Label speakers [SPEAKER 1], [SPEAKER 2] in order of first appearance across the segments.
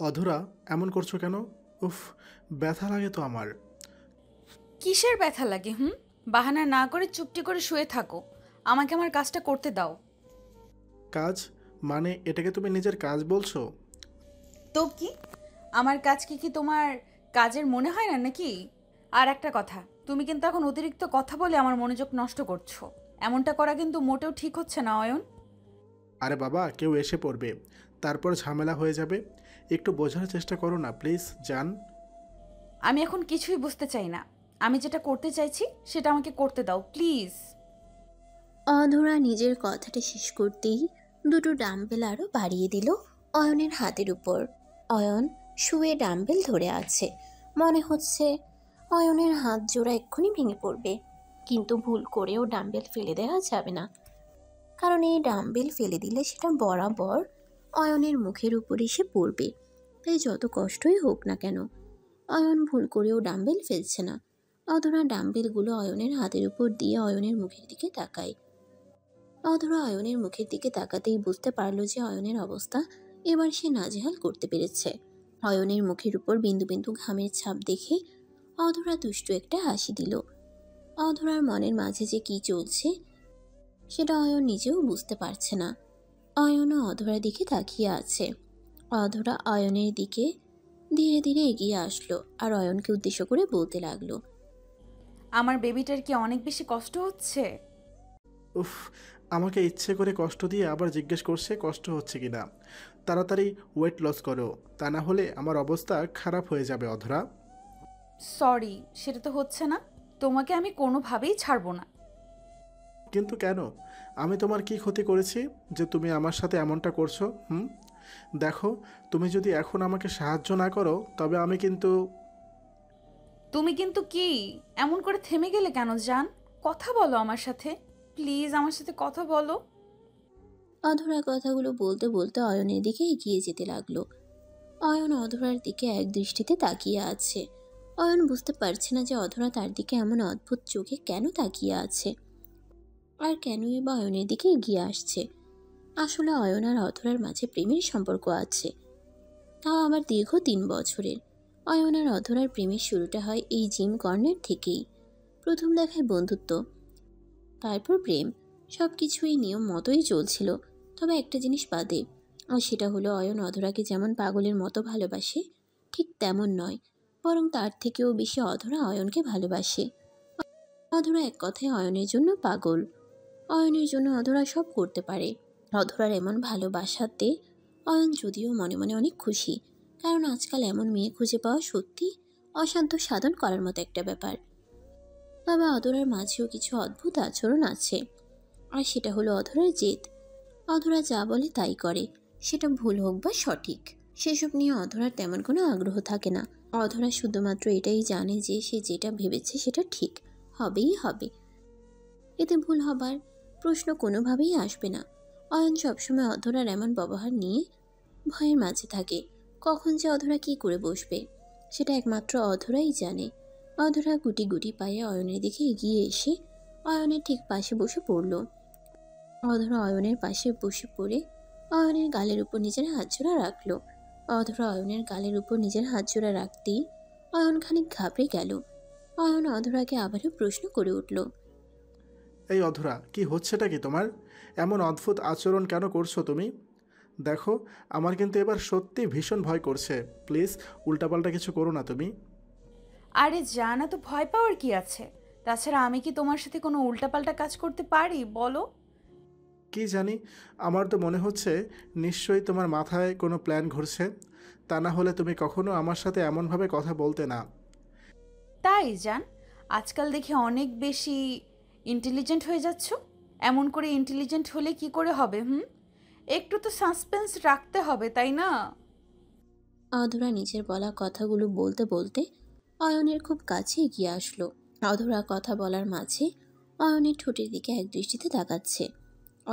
[SPEAKER 1] অধরা, এমন করছো কেন? উফ, ব্যথা লাগে তো আমার।
[SPEAKER 2] কিসের ব্যথা লাগে? বাহানা না করে চুপটি করে শুয়ে থাকো। আমাকে আমার কাজটা করতে দাও।
[SPEAKER 1] কাজ? মানে এটাকে তুমি নিজের কাজ বলছো?
[SPEAKER 2] তো কি? আমার কাজ কি কি তোমার কাজের মনে হয় না নাকি? আর একটা কথা, তুমি কিন্তু এখন অতিরিক্ত কথা বলে আমার মনোযোগ নষ্ট করছো। এমনটা করা কিন্তু মোটেও ঠিক হচ্ছে না, অয়ন।
[SPEAKER 1] আরে বাবা, কেউ এসে পড়বে, তারপর ঝামেলা হয়ে যাবে। একটু বোঝার চেষ্টা করো না প্লিজ, জান।
[SPEAKER 2] আমি এখন কিছুই বুঝতে চাই না। আমি যেটা করতে চাইছি সেটা আমাকে করতে দাও, প্লিজ।
[SPEAKER 3] অধরা নিজের কথাটা শেষ করতেই দুটো ডাম্বেল আরো বাড়িয়ে দিল অয়নের হাতের উপর। অয়ন শুয়ে ডাম্বেল ধরে আছে। মনে হচ্ছে অয়নের হাত জোড়া এক্ষুনি ভেঙে পড়বে, কিন্তু ভুল করেও ডাম্বেল ফেলে দেওয়া যাবে না, কারণ এই ডাম্বেল ফেলে দিলে সেটা বরাবর অয়নের মুখের উপর এসে পড়বে। তাই যত কষ্টই হোক না কেন, অয়ন ভুল করেও ডাম্বেল ফেলছে না। অধরা ডাম্বেলগুলো অয়নের হাতের উপর দিয়ে অয়নের মুখের দিকে তাকায়। অধরা অয়নের মুখের দিকে তাকাতেই বুঝতে পারল যে অয়নের অবস্থা এবার সে নাজেহাল করতে পেরেছে। অয়নের মুখের উপর বিন্দু বিন্দু ঘামের ছাপ দেখে অধরা দুষ্টু একটা হাসি দিল। অধরার মনের মাঝে যে কি চলছে সেটা অয়ন নিজেও বুঝতে পারছে না। অয়নও অধরার দিকে তাকিয়ে আছে। অধরা অয়নের দিকে ধীরে ধীরে এগিয়ে আসলো আর অয়নকে উদ্দেশ্য করে বলতে লাগলো।
[SPEAKER 2] আমার বেবিটার কি অনেক বেশি কষ্ট হচ্ছে?
[SPEAKER 1] উফ, আমাকে ইচ্ছে করে কষ্ট দিয়ে আবার জিজ্ঞেস করছে কষ্ট হচ্ছে কি না। তাড়াতাড়ি ওয়েট লস করো, তা না হলে আমার অবস্থা খারাপ হয়ে যাবে অধরা।
[SPEAKER 2] সরি, সেটা তো হচ্ছে না। তোমাকে আমি কোনোভাবেই ছাড়বো না।
[SPEAKER 1] কিন্তু কেন? আমি তোমার কি ক্ষতি করেছি যে তুমি আমার সাথে এমনটা করছো? দেখো, তুমি যদি এখন আমাকে সাহায্য না করো তবে আমি কিন্তু...
[SPEAKER 2] তুমি কিন্তু কি এমন করে থেমে গেলে কেন, জান? কথা বলো আমার সাথে, প্লিজ আমার সাথে কথা বলো।
[SPEAKER 3] অধরা কথাগুলো বলতে বলতে অয়নের দিকে এগিয়ে যেতে লাগলো। অয়ন অধরার দিকে এক দৃষ্টিতে তাকিয়ে আছে। অয়ন বুঝতে পারছে না যে অধরা তার দিকে এমন অদ্ভুত চোখে কেন তাকিয়ে আছে, আর কেনই বা অয়নের দিকে এগিয়ে আসছে। আসলে অয়ন আর অধরার মাঝে প্রেমের সম্পর্ক আছে, তাও আবার দীর্ঘ 3 বছরের। অয়ন আর অধরার প্রেমের শুরুটা হয় এই জিম কর্নার থেকেই। প্রথম দেখায় বন্ধুত্ব, তারপর প্রেম। সব কিছুই নিয়ম মতোই চলছিল, তবে একটা জিনিস বাদে, আর সেটা হলো অয়ন অধরাকে যেমন পাগলের মতো ভালোবাসে ঠিক তেমন নয়, বরং তার থেকেও বেশি অধরা অয়নকে ভালোবাসে। অধরা এক কথায় অয়নের জন্য পাগল। অয়নের জন্য অধরা সব করতে পারে। অধরার এমন ভালোবাসাতে অয়ন যদিও মনে মনে অনেক খুশি, কারণ আজকাল এমন মেয়ে খুঁজে পাওয়া সত্যি অসাধ্য সাধন করার মতো একটা ব্যাপার। তবে অধরার মাঝেও কিছু অদ্ভুত আচরণ আছে, আর সেটা হলো অধরার জেদ। অধরা যা বলে তাই করে, সেটা ভুল হোক বা সঠিক, সেসব নিয়ে অধরার তেমন কোনো আগ্রহ থাকে না। অধরা শুধুমাত্র এটাই জানে যে সে যেটা ভেবেছে সেটা ঠিক হবেই হবে, এতে ভুল হবার প্রশ্ন কোনোভাবেই আসবে না। অয়ন সবসময় অধরার এমন ব্যবহার নিয়ে ভয়ের মাঝে থাকে। কখন যে অধরা কি করে বসবে সেটা একমাত্র অধরাই জানে। অধরা গুটি গুটি পায়ে অয়নের দিকে এগিয়ে এসে অয়নের ঠিক পাশে বসে পড়ল। অধরা অয়নের পাশে বসে পড়ে অয়নের গালের উপর নিজের হাতজোড়া রাখলো। অধরা অয়নের গালের উপর নিজের হাতজোড়া রাখতেই অয়ন খানিক ঘাবড়ে গেল। অয়ন অধরাকে আবারও প্রশ্ন করে উঠল।
[SPEAKER 1] এই অধরা, কি হচ্ছেটা কি তোমার? এমন অদ্ভুত আচরণ কেন করছো তুমি? দেখো, আমার কিন্তু এবার সত্যি ভীষণ ভয় করছে। প্লিজ, উল্টাপাল্টা কিছু করো না তুমি।
[SPEAKER 2] আরে জানা, তো ভয় পাওয়ার কি আছে? তাছাড়া আমি কি তোমার সাথে কোনো উল্টাপাল্টা কাজ করতে পারি বলো?
[SPEAKER 1] কি জানি, আমার তো মনে হচ্ছে নিশ্চয়ই তোমার মাথায় কোনো প্ল্যান ঘুরছে। তা না হলে তুমি কখনো আমার সাথে এমনভাবে কথা বলতে না।
[SPEAKER 2] তাই জান, আজকাল দেখি অনেক বেশি ইন্টেলিজেন্ট হয়ে যাচ্ছ। এমন করে ইন্টেলিজেন্ট হলে কি করে হবে? একটু তো সাসপেন্স রাখতে হবে, তাই না?
[SPEAKER 3] অধরা নিজের বলা কথাগুলো বলতে বলতে অয়নের খুব কাছে এগিয়ে আসলো। অধরা কথা বলার মাঝে অয়নের ঠোঁটের দিকে এক দৃষ্টিতে তাকাচ্ছে।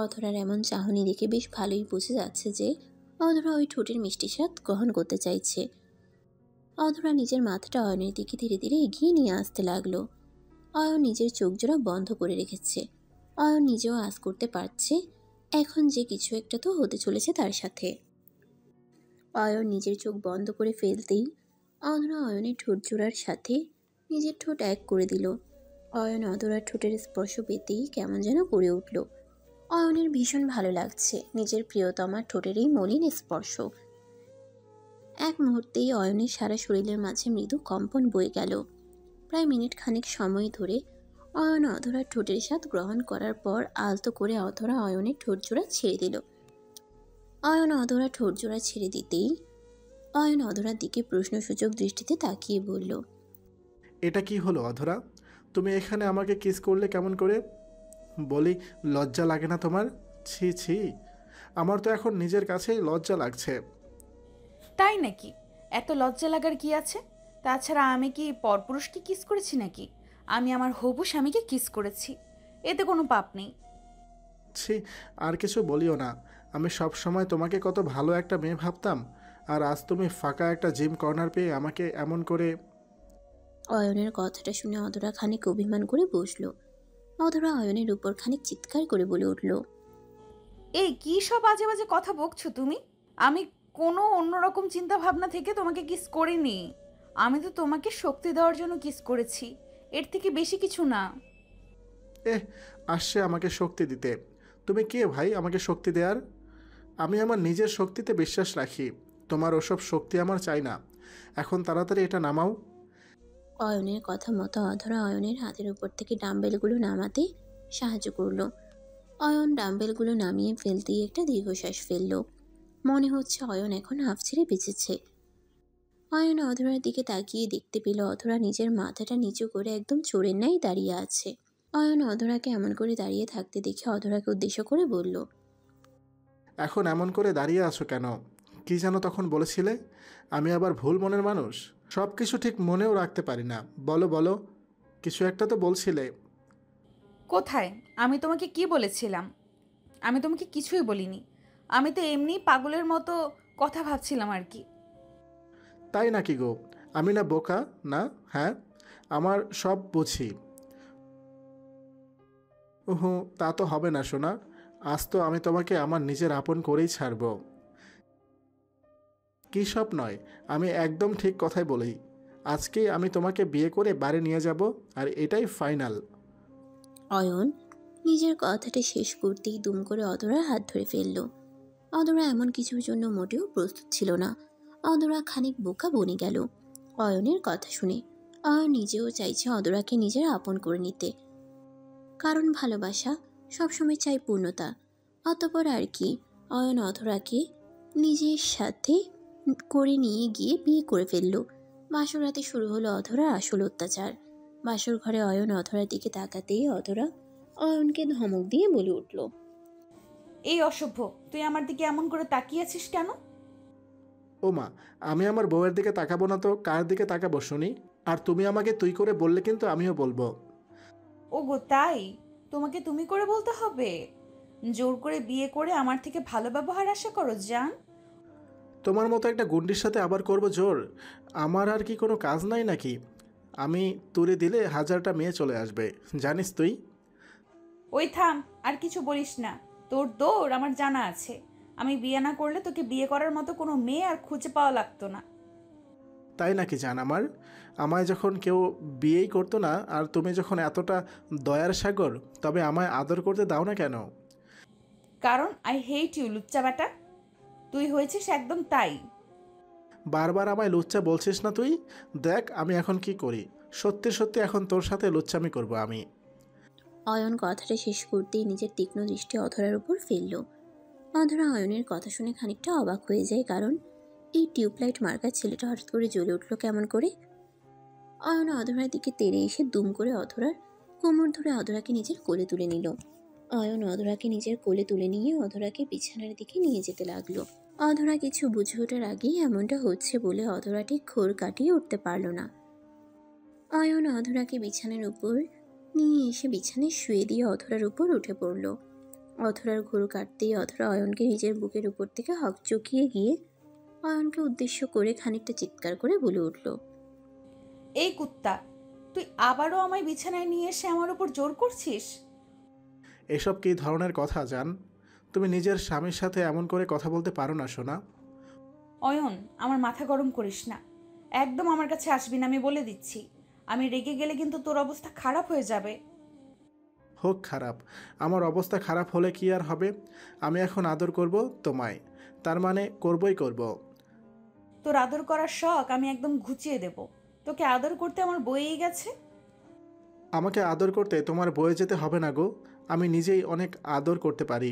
[SPEAKER 3] অধরার এমন চাহনি দেখে বেশ ভালোই বোঝা যাচ্ছে যে অধরা ওই ঠোঁটের মিষ্টি স্বাদ গ্রহণ করতে চাইছে। অধরা নিজের মাথাটা অয়নের দিকে ধীরে ধীরে এগিয়ে নিয়ে আসতে লাগলো। অয়ন নিজের চোখ জোড়া বন্ধ করে রেখেছে। অয়ন নিজেও আঁচ করতে পারছে এখন যে কিছু একটা তো হতে চলেছে তার সাথে। অয়ন নিজের চোখ বন্ধ করে ফেলতেই অধরা অয়নের ঠোঁট জোড়ার সাথে নিজের ঠোঁট এক করে দিল। অয়ন অধরার ঠোঁটের স্পর্শ পেতেই কেমন যেন করে উঠল। অয়নের ভীষণ ভালো লাগছে নিজের প্রিয়তমার ঠোঁটের এই মলিন স্পর্শ। এক মুহূর্তেই অয়নের সারা শরীরের মাঝে মৃদু কম্পন বয়ে গেল। প্রায় মিনিট খানেক সময় ধরে অয়ন অধরার ঠোঁটের স্বাদ গ্রহণ করার পর আলতো করে অধরা অয়নের ঠোঁট জোড়া ছেড়ে দিল। অয়ন অধরা ঠোঁট জোড়া ছেড়ে দিতেই অয়ন অধরার দিকে প্রশ্নসূচক দৃষ্টিতে তাকিয়ে বলল,
[SPEAKER 1] এটা কি হলো অধরা? তুমি এখানে আমাকে কিস করলে কেমন করে? বলি, লজ্জা লাগে না তোমার? ছি ছি, আমার তো এখন নিজের কাছেই লজ্জা লাগছে।
[SPEAKER 2] তাই নাকি? এত লজ্জা লাগার কি আছে? তাছাড়া আমি কি পরপুরুষকে কিস করেছি নাকি? আমি আমার হবু স্বামীকে কিস করেছি, এতে কোনো পাপ নেই।
[SPEAKER 1] ছি, আর কিছু বলিও না। আমি সব সময় তোমাকে কত ভালো একটা মেয়ে ভাবতাম, আর আজ তুমি ফাঁকা একটা জিম কর্নার পেয়ে আমাকে এমন করে।
[SPEAKER 3] অয়নের কথাটা শুনে অধরা খানিক অভিমান করে বসল। অধরা অয়নের উপর খানিক চিৎকার করে বলে উঠল,
[SPEAKER 2] এই কি সব বাজে বাজে কথা বকছো তুমি? আমি কোনো অন্যরকম চিন্তা ভাবনা থেকে তোমাকে কিস করিনি। আমি তো তোমাকে শক্তি দেওয়ার জন্য কিস করেছি, এর থেকে বেশি কিছু না।
[SPEAKER 1] এহ, আসছে আমাকে শক্তি দিতে। তুমি কে ভাই আমাকে শক্তি দেওয়ার? আমি আমার নিজের শক্তিতে বিশ্বাস রাখি। তোমার ওসব শক্তি আমার চাই না। এখন তাড়াতাড়ি এটা নামাও।
[SPEAKER 3] অয়নের কথা মতো অধরা অয়নের হাতের উপর থেকে ডাম্বেলগুলো নামাতে সাহায্য করল। অয়ন ডাম্বেলগুলো নামিয়ে ফেলতেই একটা দীর্ঘশ্বাস ফেলল। মনে হচ্ছে অয়ন এখন হাঁফ ছেড়ে বেঁচেছে। অয়ন অধরার দিকে তাকিয়ে দেখতে পেল অধরা নিজের মাথাটা নিচু করে একদম চোরের ন্যায় দাঁড়িয়ে আছে। অয়ন অধরাকে এমন করে দাঁড়িয়ে থাকতে দেখে অধরাকে উদ্দেশ্য করে বলল,
[SPEAKER 1] এখন এমন করে দাঁড়িয়ে আছো কেন? কি যেন তখন বলেছিলে? আমি আবার ভুল মনের মানুষ, সব কিছু ঠিক মনেও রাখতে পারি না। বলো বলো, কিছু একটা তো বলছিলে।
[SPEAKER 2] কোথায়? আমি তোমাকে কি বলেছিলাম? আমি তোমাকে কিছুই বলিনি। আমি তো এমনি পাগলের মতো কথা ভাবছিলাম আর কি।
[SPEAKER 1] তাই নাকি গো? আমি না বোকা না? হ্যাঁ, আমার সব বুঝি। উহু, তা তো হবে না সোনা। আজ তো আমি তোমাকে আমার নিজের আপন করেই ছাড়ব। কী সব নয়, আমি একদম ঠিক কথাই বলি। আজকেই আমি তোমাকে বিয়ে করে বাড়ি নিয়ে যাব, আর এটাই ফাইনাল।
[SPEAKER 3] অয়ন নিজের কথাটা শেষ করতেই দুম করে অধরার হাত ধরে ফেলল। অধরা এমন কিছুর জন্য মোটেও প্রস্তুত ছিল না। অধরা খানিক বোকা বনে গেল অয়নের কথা শুনে। অয়ন নিজেও চাইছে অধরাকে নিজের আপন করে নিতে, কারণ ভালোবাসা সবসময় চাই পূর্ণতা। অতঃপর আর কি, অয়ন অধরাকে নিজের সাথে করে নিয়ে গিয়ে বিয়ে করে ফেলল। বাসর রাতে শুরু হলো অধরার আসল অত্যাচার। বাসর ঘরে অয়ন অধরার দিকে তাকাতেই অধরা অয়নকে ধমক দিয়ে বলে উঠল,
[SPEAKER 2] এই অসভ্য, তুই আমার দিকে এমন করে তাকিয়ে আছিস কেন?
[SPEAKER 1] ও মা, আমি আমার বউয়ের দিকে তাকাবো না তো কার দিকে তাকাবো শুনি? আর তুমি আমাকে তুই করে বললে কিন্তু আমিও বলবো।
[SPEAKER 2] ও গো তাই? তোমাকে তুমি করে বলতে হবে? জোর করে বিয়ে করে আমার থেকে ভালো ব্যবহার আশা করো জান?
[SPEAKER 1] তোমার মতো একটা গুন্ডির সাথে আবার করব জোর? আমার আর কি কোনো কাজ নাই নাকি? আমি তুলে দিলে হাজারটা মেয়ে চলে আসবে, জানিস তুই?
[SPEAKER 2] ওই থাম, আর কিছু বলিস না। তোর দৌড় আমার জানা আছে। আমি বিয়ে না করলে তোকে বিয়ে করার মতো কোনো মেয়ে আর খুঁজে পাওয়া লাগতো না।
[SPEAKER 1] তাই নাকি জান আমার? আমায় যখন কেউ বিয়েই করতো না, আর তুমি যখন এতটা দয়ার সাগর, তবে আমায় আদর করতে দাও না কেন?
[SPEAKER 2] কারণ আই হেট ইউ, লুচ্চা বেটা। তুই হয়েছিস একদম তাই।
[SPEAKER 1] বারবার আমায় লুচ্চা বলছিস না তুই? দেখ আমি এখন কি করি। সত্যি সত্যি এখন তোর সাথে লুচ্চামি করব আমি।
[SPEAKER 3] অয়ন কথাটা শেষ করতেই নিজের তীক্ষ্ণ দৃষ্টি অধরার উপর ফেলল। অধরা অয়নের কথা শুনে খানিকটা অবাক হয়ে যায়, কারণ এই টিউবলাইট মার্কার ছেলেটা হঠাৎ করে জ্বলে উঠল কেমন করে। অয়ন অধরার দিকে তেড়ে এসে দুম করে অধরার কোমর ধরে অধরাকে নিজের কোলে তুলে নিল। অয়ন অধরাকে নিজের কোলে তুলে নিয়ে অধরাকে বিছানার দিকে নিয়ে যেতে লাগলো। অধরা কিছু বুঝে ওঠার আগেই এমনটা হচ্ছে বলে অধরাটি ঘোর কাটিয়ে উঠতে পারল না। অয়ন অধরাকে বিছানার উপর নিয়ে এসে বিছানায় শুয়ে দিয়ে অধরার উপর উঠে পড়ল। অধরার ঘোর কাটতেই অধরা অয়নকে নিজের বুকের উপর থেকে হকচকিয়ে গিয়ে অয়নকে উদ্দেশ্য করে খানিকটা চিৎকার করে বলে উঠল,
[SPEAKER 2] এই কুত্তা, তুই আবারও আমায় বিছানায় নিয়ে এসে আমার উপর জোর করছিস?
[SPEAKER 1] এসব কী ধরনের কথা জান? তুমি নিজের স্বামীর সাথে এমন করে কথা বলতে পারো না সোনা।
[SPEAKER 2] অয়ন, আমার মাথা গরম করিস না। একদম আমার কাছে আসবি না, আমি বলে দিচ্ছি। আমি রেগে গেলে কিন্তু তোর অবস্থা খারাপ হয়ে যাবে।
[SPEAKER 1] হোক খারাপ, আমার অবস্থা খারাপ হলে কি আর হবে? আমি এখন আদর করব তোমায়, তার মানে করবই করব।
[SPEAKER 2] তোর আদর করার শখ আমি একদম ঘুচিয়ে দেব। তোকে আদর করতে আমার বয়েই গেছে।
[SPEAKER 1] আমাকে আদর করতে তোমার বয়ে যেতে হবে না গো, আমি নিজেই অনেক আদর করতে পারি।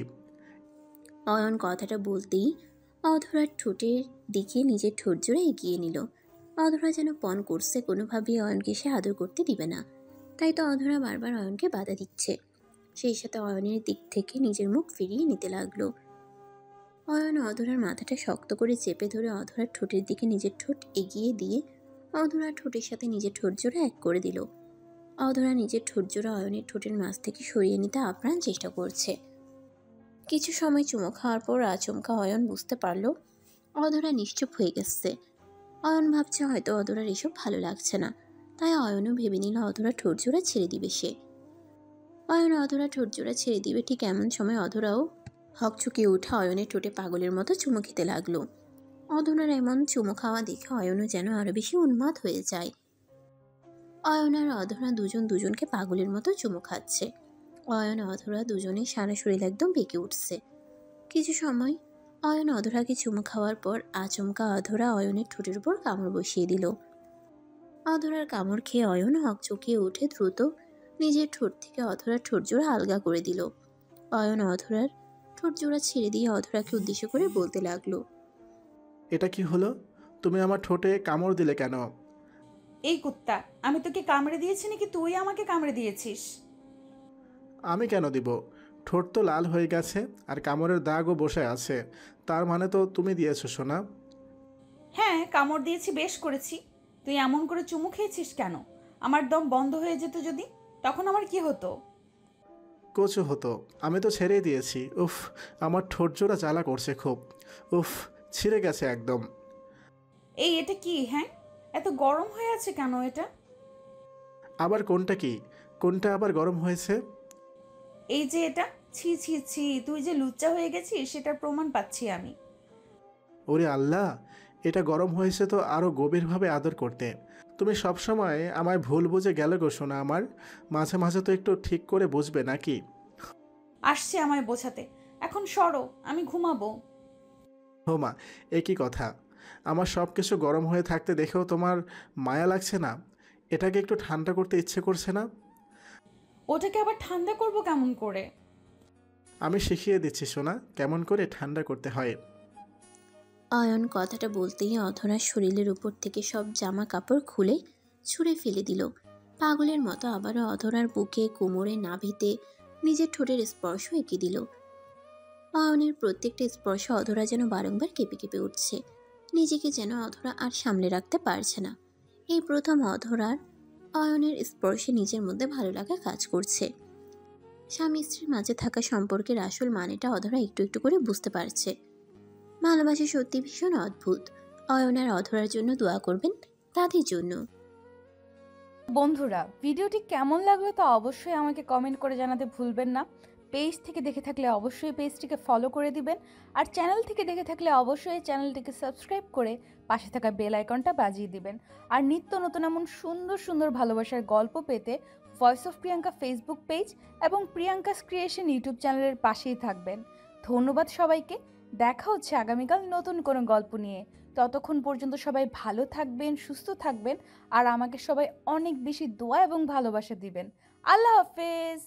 [SPEAKER 3] অয়ন কথাটা বলতেই অধরার ঠোঁটের দিকে নিজের ঠোঁট জোড়া এগিয়ে নিল। অধরা যেন পণ করছে কোনোভাবেই অয়নকে সে আদর করতে দিবে না, তাই তো অধরা বারবার অয়নকে বাধা দিচ্ছে। সেই সাথে অয়নের দিক থেকে নিজের মুখ ফিরিয়ে নিতে লাগলো। অয়ন অধরার মাথাটা শক্ত করে চেপে ধরে অধরার ঠোঁটের দিকে নিজের ঠোঁট এগিয়ে দিয়ে অধরার ঠোঁটের সাথে নিজের ঠোঁট জোড়া এক করে দিল। অধরা নিজের ঠোঁট জোড়া অয়নের ঠোঁটের মাছ থেকে সরিয়ে নিতে আপ্রাণ চেষ্টা করছে। কিছু সময় চুমো খাওয়ার পর আচমকা অয়ন বুঝতে পারল অধরা নিশ্চুপ হয়ে গেছে। অয়ন ভাবছে হয়তো অধরার এসব ভালো লাগছে না, তাই অয়নও ভেবে নিল অধরা ঠোঁট জোড়া ছেড়ে দিবে সে। অয়ন অধরা ঠোঁট জোড়া ছেড়ে দিবে ঠিক এমন সময় অধরাও হকচকিয়ে উঠে অয়নের ঠোঁটে পাগলের মতো চুমো খেতে লাগলো। অধরার এমন চুমো খাওয়া দেখে অয়নও যেন আরো বেশি উন্মাদ হয়ে যায়। অয়ন আর অধরা দুজন দুজনকে পাগলের মতো চুমো খাচ্ছে। অয়ন অধরা দুজনের সারা শরীর একদম বেঁকে উঠছে। কিছু সময় অয়ন অধরাকে চুমু খাওয়ার পর আচমকা অধরা অয়নের ঠোঁটের উপর কামড় বসিয়ে দিল। অধরার কামড় খেয়ে অয়ন হকচকিয়ে উঠে দ্রুত নিজের ঠোঁট থেকে অধরার ঠোঁট জোড়া আলগা করে দিল। অয়ন অধরার ঠোঁট জোড়া ছেড়ে দিয়ে অধরাকে উদ্দেশ্য করে বলতে লাগলো,
[SPEAKER 1] এটা কি হলো? তুমি আমার ঠোঁটে কামড় দিলে কেন?
[SPEAKER 2] এই কুত্তা, আমি তোকে কামড়ে দিয়েছি নাকি তুই আমাকে কামড়ে দিয়েছিস?
[SPEAKER 1] আমি কেন দিব? ঠোঁট তো লাল হয়ে গেছে আর কামড়ের দাগও বসে আছে, তার মানে তো তুমি দিয়েছো সোনা।
[SPEAKER 2] হ্যাঁ, কামড় দিয়েছি, বেশ করেছি। তুই এমন করে চুমু খেয়েছিস কেন? আমার দম বন্ধ হয়ে যেত যদি, তখন আমার কি হতো?
[SPEAKER 1] কচু হতো, আমি তো ছেড়েই দিয়েছি। উফ, আমার ঠোঁট জোড়া জ্বালা করছে খুব। উফ, ছিঁড়ে গেছে একদম।
[SPEAKER 2] এই এটা কি? হ্যাঁ, এত গরম হয়ে আছে কেন এটা?
[SPEAKER 1] আবার কোনটা কি? কোনটা আবার গরম হয়েছে?
[SPEAKER 2] এই যে এটা। ছি ছি ছি, তুই যে লুচ্চা হয়ে গেছিস সেটার প্রমাণ পাচ্ছি আমি।
[SPEAKER 1] ওরে আল্লাহ, এটা গরম হয়েছে তো আরও গভীরভাবে আদর করতে। তুমি সবসময় আমায় ভুল বুঝে গেলে গো সোনা আমার। মাঝে মাঝে তো একটু ঠিক করে বুঝবে নাকি?
[SPEAKER 2] আসছে আমায় বোঝাতে। এখন সরো, আমি ঘুমাবো।
[SPEAKER 1] হোমা, একই কথা। আমার সব কিছু গরম হয়ে থাকতে দেখেও তোমার মায়া লাগছে না? এটাকে একটু ঠান্ডা করতে ইচ্ছে করছে না?
[SPEAKER 2] ওটাকে আবার ঠান্ডা করব কেমন করে?
[SPEAKER 1] আমি শিখিয়ে দিচ্ছি সোনা, কেমন করে ঠান্ডা করতে হয়।
[SPEAKER 3] অয়ন কথাটা বলতেই অধরার শরীরের উপর থেকে সব জামা কাপড় খুলে ছুঁড়ে ফেলে দিল। পাগলের মতো আবারও অধরার বুকে, কোমরে, নাভিতে নিজের ঠোঁটের স্পর্শ এঁকে দিল। অয়নের প্রত্যেকটা স্পর্শ অধরা যেন বারংবার কেঁপে কেঁপে উঠছে। নিজেকে যেন অধরা আর সামলে রাখতে পারছে না। এই প্রথম অধরার অয়নের স্পর্শে নিজের মধ্যে ভালো লাগা কাজ করছে। স্বামী স্ত্রীর মাঝে থাকা সম্পর্কের আসল মানেটা অধরা একটু একটু করে বুঝতে পারছে। ভালোবাসা সত্যি ভীষণ অদ্ভুত। অয়ন আর অধরার জন্য দোয়া করবেন, তাদের জন্য।
[SPEAKER 2] বন্ধুরা, ভিডিওটি কেমন লাগলো তা অবশ্যই আমাকে কমেন্ট করে জানাতে ভুলবেন না। পেজ থেকে দেখে থাকলে অবশ্যই পেজটিকে ফলো করে দিবেন, আর চ্যানেল থেকে দেখে থাকলে অবশ্যই চ্যানেলটিকে সাবস্ক্রাইব করে পাশে থাকা বেল আইকনটা বাজিয়ে দিবেন। আর নিত্য নতুন এমন সুন্দর সুন্দর ভালোবাসার গল্প পেতে voice of Priyanka Facebook page এবং প্রিয়াঙ্কাস ক্রিয়েশন ইউটিউব চ্যানেলের পাশেই থাকবেন। ধন্যবাদ সবাইকে। দেখা হচ্ছে আগামীকাল নতুন কোনো গল্প নিয়ে। ততক্ষণ পর্যন্ত সবাই ভালো থাকবেন, সুস্থ থাকবেন, আর আমাকে সবাই অনেক বেশি দোয়া এবং ভালোবাসা দিবেন। আল্লাহ হাফেজ।